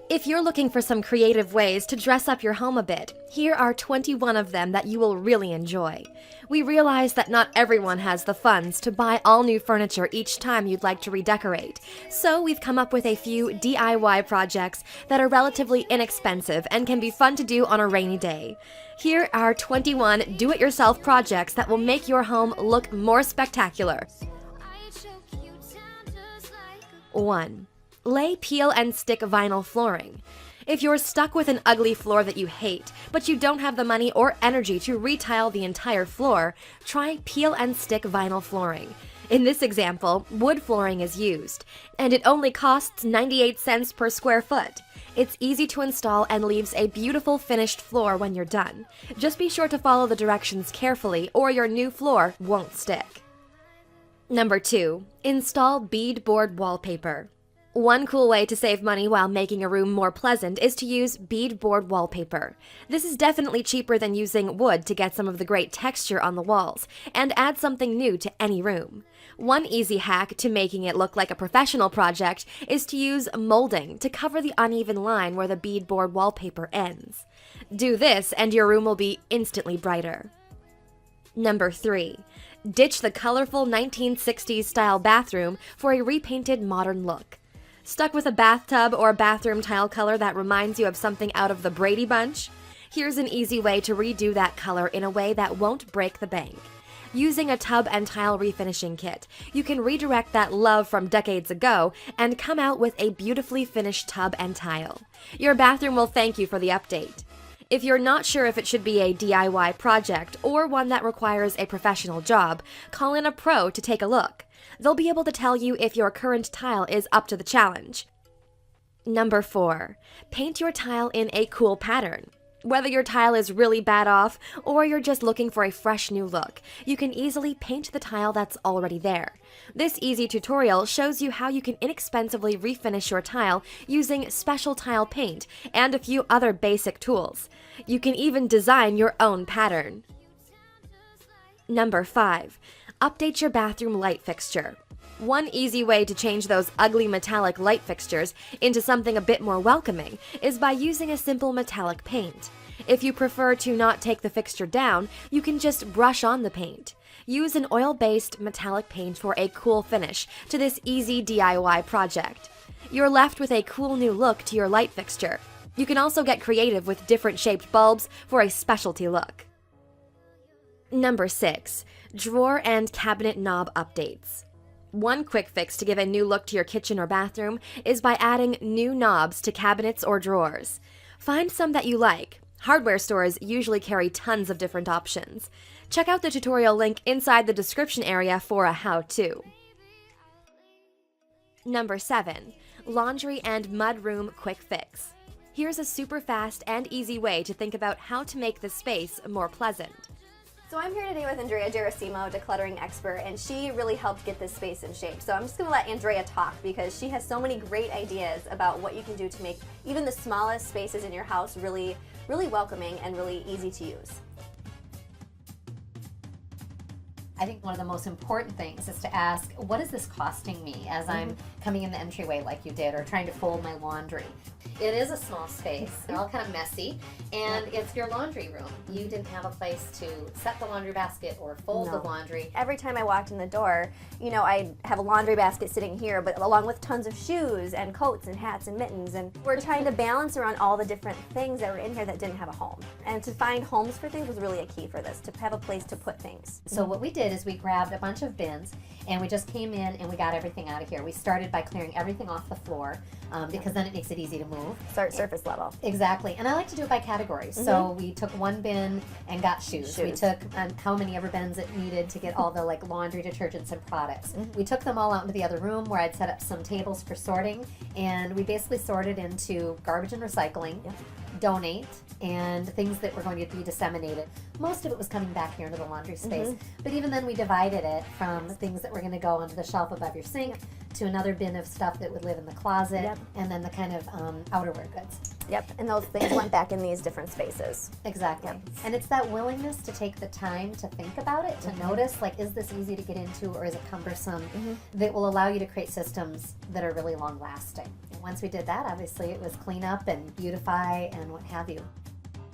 If you're looking for some creative ways to dress up your home a bit, here are 21 of them that you will really enjoy. We realize that not everyone has the funds to buy all new furniture each time you'd like to redecorate, so we've come up with a few DIY projects that are relatively inexpensive and can be fun to do on a rainy day. Here are 21 do-it-yourself projects that will make your home look more spectacular. 1. Lay peel and stick vinyl flooring. If you're stuck with an ugly floor that you hate, but you don't have the money or energy to retile the entire floor, try peel and stick vinyl flooring. In this example, wood flooring is used, and it only costs 98 cents per square foot. It's easy to install and leaves a beautiful finished floor when you're done. Just be sure to follow the directions carefully or your new floor won't stick. Number 2. Install beadboard wallpaper. One cool way to save money while making a room more pleasant is to use beadboard wallpaper. This is definitely cheaper than using wood to get some of the great texture on the walls, and add something new to any room. One easy hack to making it look like a professional project is to use molding to cover the uneven line where the beadboard wallpaper ends. Do this and your room will be instantly brighter. Number 3. Ditch the colorful 1960s style bathroom for a repainted modern look. Stuck with a bathtub or bathroom tile color that reminds you of something out of the Brady Bunch? Here's an easy way to redo that color in a way that won't break the bank. Using a tub and tile refinishing kit, you can redirect that love from decades ago and come out with a beautifully finished tub and tile. Your bathroom will thank you for the update. If you're not sure if it should be a DIY project or one that requires a professional job, call in a pro to take a look. They'll be able to tell you if your current tile is up to the challenge. Number 4. Paint your tile in a cool pattern. Whether your tile is really bad off or you're just looking for a fresh new look, you can easily paint the tile that's already there. This easy tutorial shows you how you can inexpensively refinish your tile using special tile paint and a few other basic tools. You can even design your own pattern. Number 5. Update your bathroom light fixture. One easy way to change those ugly metallic light fixtures into something a bit more welcoming is by using a simple metallic paint. If you prefer to not take the fixture down, you can just brush on the paint. Use an oil-based metallic paint for a cool finish to this easy DIY project. You're left with a cool new look to your light fixture. You can also get creative with different shaped bulbs for a specialty look. Number 6. Drawer and cabinet knob updates. One quick fix to give a new look to your kitchen or bathroom is by adding new knobs to cabinets or drawers. Find some that you like. Hardware stores usually carry tons of different options. Check out the tutorial link inside the description area for a how-to. Number 7. Laundry and mudroom quick fix. Here's a super fast and easy way to think about how to make the space more pleasant. So I'm here today with Andrea Gerasimo, decluttering expert, and she really helped get this space in shape. So I'm just going to let Andrea talk because she has so many great ideas about what you can do to make even the smallest spaces in your house really, really welcoming and really easy to use. I think one of the most important things is to ask, what is this costing me as I'm coming in the entryway like you did, or trying to fold my laundry? It is a small space, they're all kind of messy, and it's your laundry room. You didn't have a place to set the laundry basket or fold the laundry. Every time I walked in the door, you know, I have a laundry basket sitting here, but along with tons of shoes and coats and hats and mittens, and we're trying to balance around all the different things that were in here that didn't have a home. And to find homes for things was really a key for this, to have a place to put things. So what we did is we grabbed a bunch of bins and we just came in and we got everything out of here. We started by clearing everything off the floor because then it makes it easy to move. Start surface level. Exactly, and I like to do it by categories. So we took one bin and got shoes. We took how many ever bins it needed to get all the like laundry detergents and products. We took them all out into the other room where I'd set up some tables for sorting, and we basically sorted into garbage and recycling, donate, and things that were going to be disseminated. Most of it was coming back here into the laundry space. But even then we divided it from things that were going to go onto the shelf above your sink to another bin of stuff that would live in the closet, and then the kind of outerwear goods. Yep, and those things went back in these different spaces. Exactly. And it's that willingness to take the time to think about it, to notice, like, is this easy to get into or is it cumbersome, that will allow you to create systems that are really long lasting. And once we did that, obviously it was clean up and beautify and what have you.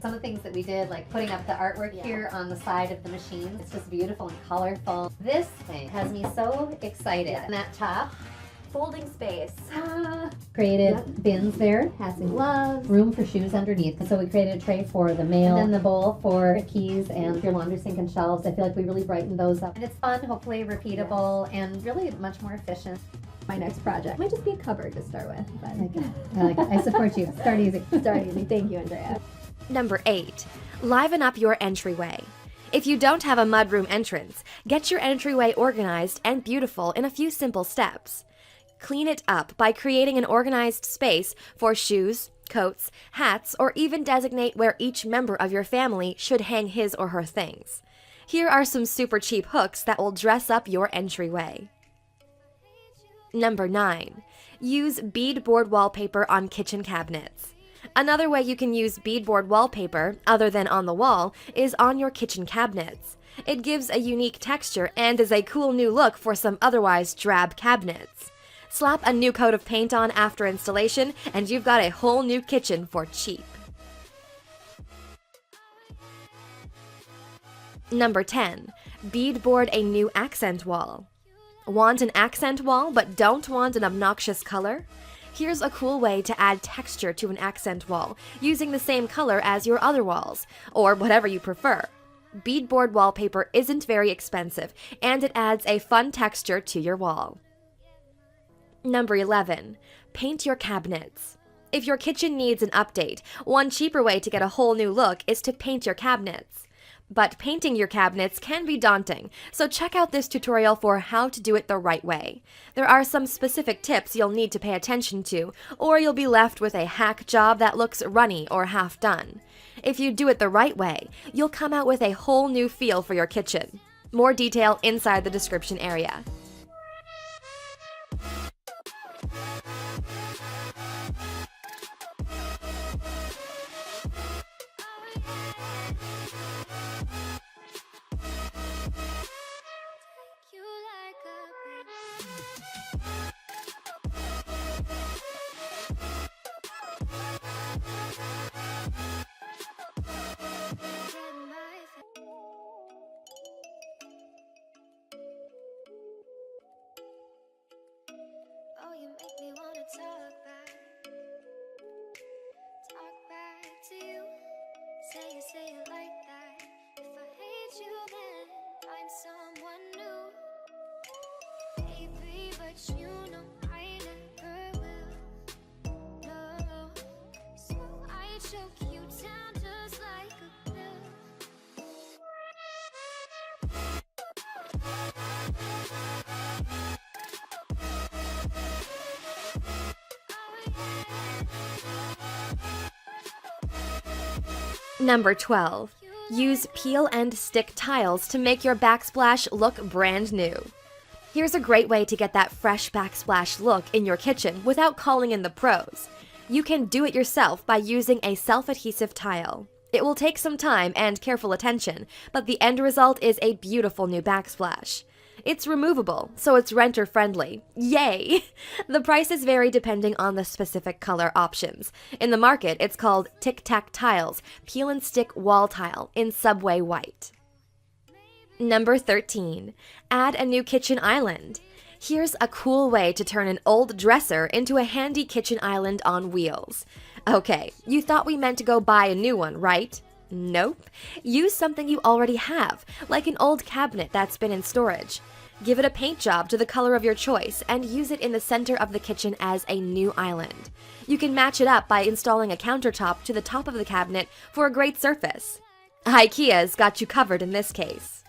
Some of the things that we did, like putting up the artwork here on the side of the machine, it's just beautiful and colorful. This thing has me so excited. And that top, Folding space. created bins there, hats and gloves, room for shoes underneath. So we created a tray for the mail, and then the bowl for keys and your laundry sink and shelves. I feel like we really brightened those up. And it's fun, hopefully repeatable, and really much more efficient. My next project might just be a cupboard to start with, but I like it. I support you. Start easy. start easy. Thank you, Andrea. Number 8. Liven up your entryway. If you don't have a mudroom entrance, get your entryway organized and beautiful in a few simple steps. Clean it up by creating an organized space for shoes, coats, hats, or even designate where each member of your family should hang his or her things. Here are some super cheap hooks that will dress up your entryway. Number 9. Use beadboard wallpaper on kitchen cabinets. Another way you can use beadboard wallpaper, other than on the wall, is on your kitchen cabinets. It gives a unique texture and is a cool new look for some otherwise drab cabinets. Slap a new coat of paint on after installation, and you've got a whole new kitchen for cheap. Number 10. Beadboard a new accent wall. Want an accent wall but don't want an obnoxious color? Here's a cool way to add texture to an accent wall using the same color as your other walls, or whatever you prefer. Beadboard wallpaper isn't very expensive, and it adds a fun texture to your wall. Number 11. Paint your cabinets. If your kitchen needs an update, one cheaper way to get a whole new look is to paint your cabinets. But painting your cabinets can be daunting, so check out this tutorial for how to do it the right way. There are some specific tips you'll need to pay attention to, or you'll be left with a hack job that looks runny or half done. If you do it the right way, you'll come out with a whole new feel for your kitchen. More detail inside the description area. Oh, you make me wanna talk back to you. Say it like that. If I hate you, then find someone new. Baby, but you know I never will. No, so I choke you down just like a pill. Number 12. Use peel and stick tiles to make your backsplash look brand new. Here's a great way to get that fresh backsplash look in your kitchen without calling in the pros. You can do it yourself by using a self-adhesive tile. It will take some time and careful attention, but the end result is a beautiful new backsplash. It's removable, so it's renter-friendly. Yay! The prices vary depending on the specific color options. In the market, it's called Tic Tac Tiles, Peel and Stick Wall Tile in Subway White. Number 13. Add a new kitchen island. Here's a cool way to turn an old dresser into a handy kitchen island on wheels. Okay, you thought we meant to go buy a new one, right? Nope. Use something you already have, like an old cabinet that's been in storage. Give it a paint job to the color of your choice and use it in the center of the kitchen as a new island. You can match it up by installing a countertop to the top of the cabinet for a great surface. IKEA's got you covered in this case.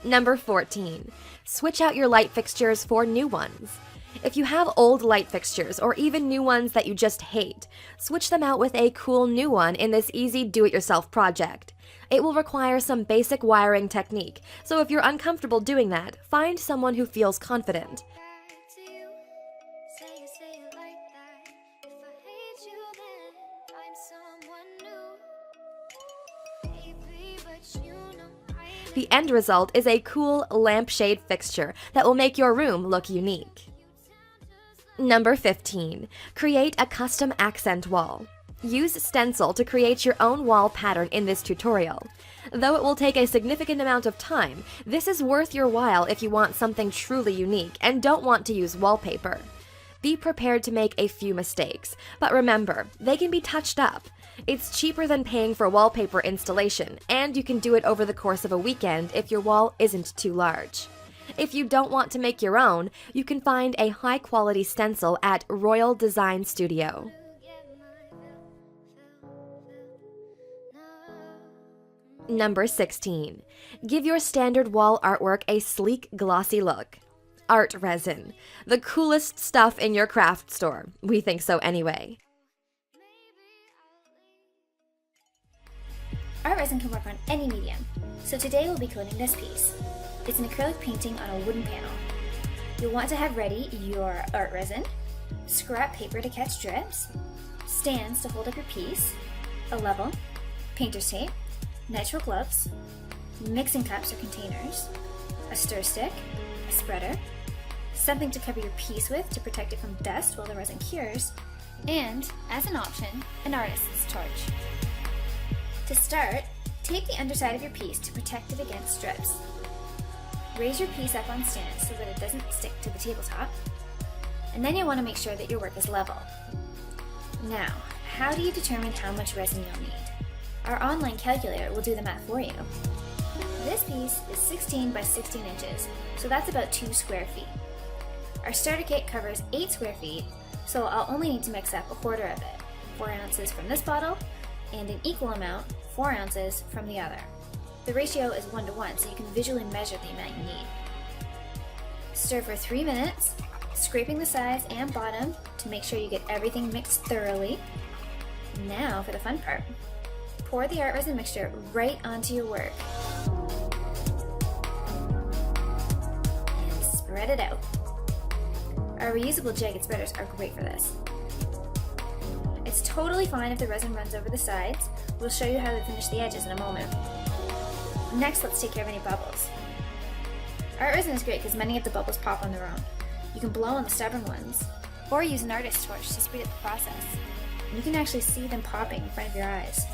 Number 14. Switch out your light fixtures for new ones. If you have old light fixtures or even new ones that you just hate, switch them out with a cool new one in this easy do-it-yourself project. It will require some basic wiring technique, so if you're uncomfortable doing that, find someone who feels confident. Back to you. Say it like that. If I hate you, then I'm someone new. Baby, but you know I The end result is a cool lampshade fixture that will make your room look unique. Number 15. Create a custom accent wall. Use stencil to create your own wall pattern in this tutorial. Though it will take a significant amount of time, this is worth your while if you want something truly unique and don't want to use wallpaper. Be prepared to make a few mistakes, but remember, they can be touched up. It's cheaper than paying for wallpaper installation, and you can do it over the course of a weekend if your wall isn't too large. If you don't want to make your own, you can find a high-quality stencil at Royal Design Studio. get my no. Number 16. Give your standard wall artwork a sleek, glossy look. Art resin. The coolest stuff in your craft store. We think so anyway. Art resin can work on any medium, so today we'll be coating this piece. It's an acrylic painting on a wooden panel. You'll want to have ready your art resin, scrap paper to catch drips, stands to hold up your piece, a level, painter's tape, nitrile gloves, mixing cups or containers, a stir stick, a spreader, something to cover your piece with to protect it from dust while the resin cures, and, as an option, an artist's torch. To start, take the underside of your piece to protect it against drips. Raise your piece up on stands so that it doesn't stick to the tabletop, and then you'll want to make sure that your work is level. Now, how do you determine how much resin you'll need? Our online calculator will do the math for you. This piece is 16 by 16 inches, so that's about 2 square feet. Our starter kit covers 8 square feet, so I'll only need to mix up a quarter of it, 4 ounces from this bottle, and an equal amount, 4 ounces, from the other. The ratio is 1:1, so you can visually measure the amount you need. Stir for 3 minutes, scraping the sides and bottom to make sure you get everything mixed thoroughly. Now for the fun part. Pour the art resin mixture right onto your work. And spread it out. Our reusable jagged spreaders are great for this. It's totally fine if the resin runs over the sides. We'll show you how to finish the edges in a moment. Next, let's take care of any bubbles. Art resin is great because many of the bubbles pop on their own. You can blow on the stubborn ones, or use an artist's torch to speed up the process. You can actually see them popping in front of your eyes.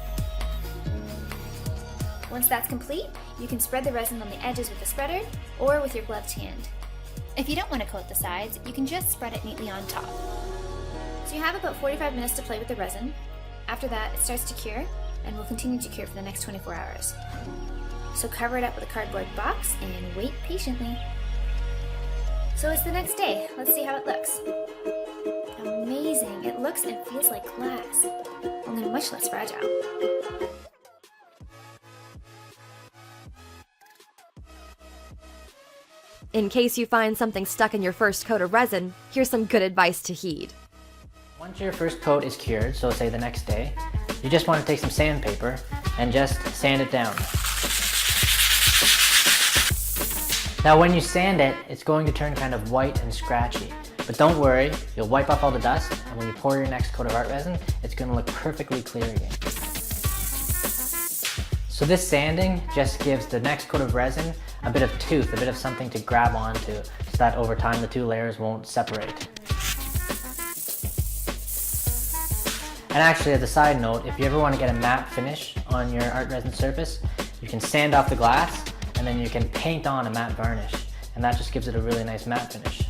Once that's complete, you can spread the resin on the edges with a spreader or with your gloved hand. If you don't want to coat the sides, you can just spread it neatly on top. So you have about 45 minutes to play with the resin. After that, it starts to cure and will continue to cure for the next 24 hours. So cover it up with a cardboard box and wait patiently. So it's the next day. Let's see how it looks. Amazing! It looks and feels like glass, only much less fragile. In case you find something stuck in your first coat of resin, here's some good advice to heed. Once your first coat is cured, so say the next day, you just want to take some sandpaper and just sand it down. Now when you sand it, it's going to turn kind of white and scratchy. But don't worry, you'll wipe off all the dust, and when you pour your next coat of art resin, it's going to look perfectly clear again. So this sanding just gives the next coat of resin a bit of tooth, a bit of something to grab onto, so that over time the two layers won't separate. And actually, as a side note, if you ever want to get a matte finish on your art resin surface, you can sand off the glass and then you can paint on a matte varnish, and that just gives it a really nice matte finish.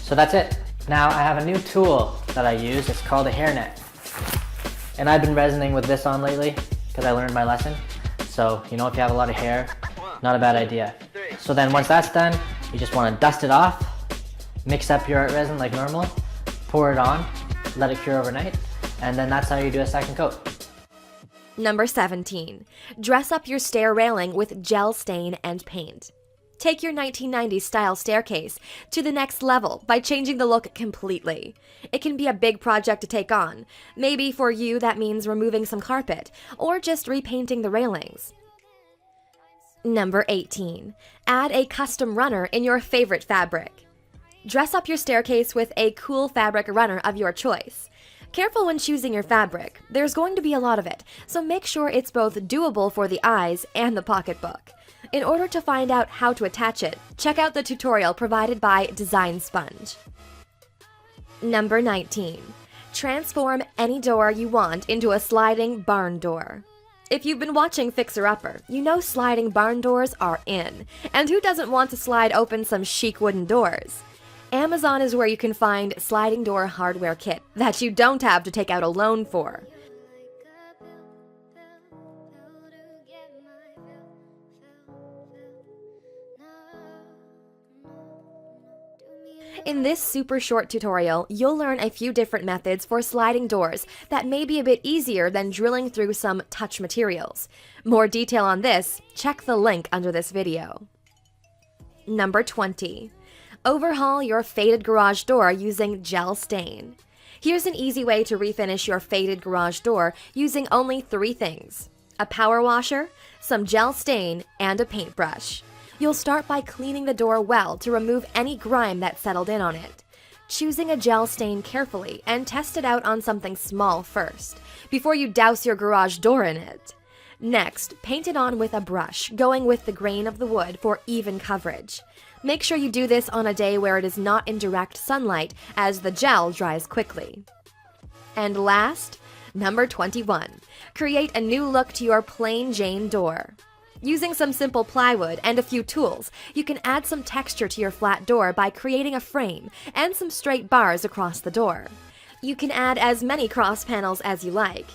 So that's it. Now I have a new tool that I use. It's called a hairnet. And I've been resining with this on lately because I learned my lesson. So, you know, if you have a lot of hair, not a bad idea. So then once that's done, you just want to dust it off, mix up your art resin like normal, pour it on, let it cure overnight, and then that's how you do a second coat. Number 17. Dress up your stair railing with gel stain and paint. Take your 1990s style staircase to the next level by changing the look completely. It can be a big project to take on. Maybe for you that means removing some carpet or just repainting the railings. Number 18. Add a custom runner in your favorite fabric. Dress up your staircase with a cool fabric runner of your choice. Careful when choosing your fabric. There's going to be a lot of it, so make sure it's both doable for the eyes and the pocketbook. In order to find out how to attach it, check out the tutorial provided by Design Sponge. Number 19. Transform any door you want into a sliding barn door. If you've been watching Fixer Upper, you know sliding barn doors are in. And who doesn't want to slide open some chic wooden doors? Amazon is where you can find sliding door hardware kit that you don't have to take out a loan for. In this super short tutorial, you'll learn a few different methods for sliding doors that may be a bit easier than drilling through some touch materials. More detail on this, check the link under this video. Number 20. Overhaul your faded garage door using gel stain. Here's an easy way to refinish your faded garage door using only 3 things: a power washer, some gel stain, and a paintbrush. You'll start by cleaning the door well to remove any grime that settled in on it. Choosing a gel stain carefully and test it out on something small first, before you douse your garage door in it. Next, paint it on with a brush, going with the grain of the wood for even coverage. Make sure you do this on a day where it is not in direct sunlight, as the gel dries quickly. And last, number 21. Create a new look to your plain Jane door. Using some simple plywood and a few tools, you can add some texture to your flat door by creating a frame and some straight bars across the door. You can add as many cross panels as you like.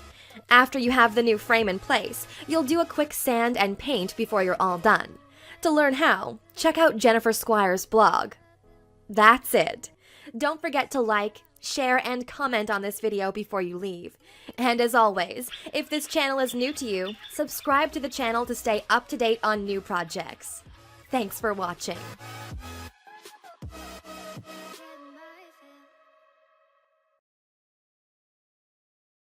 After you have the new frame in place, you'll do a quick sand and paint before you're all done. To learn how, check out Jennifer Squire's blog. That's it. Don't forget to like, share, and comment on this video before you leave. And as always, if this channel is new to you, subscribe to the channel to stay up to date on new projects. Thanks for watching.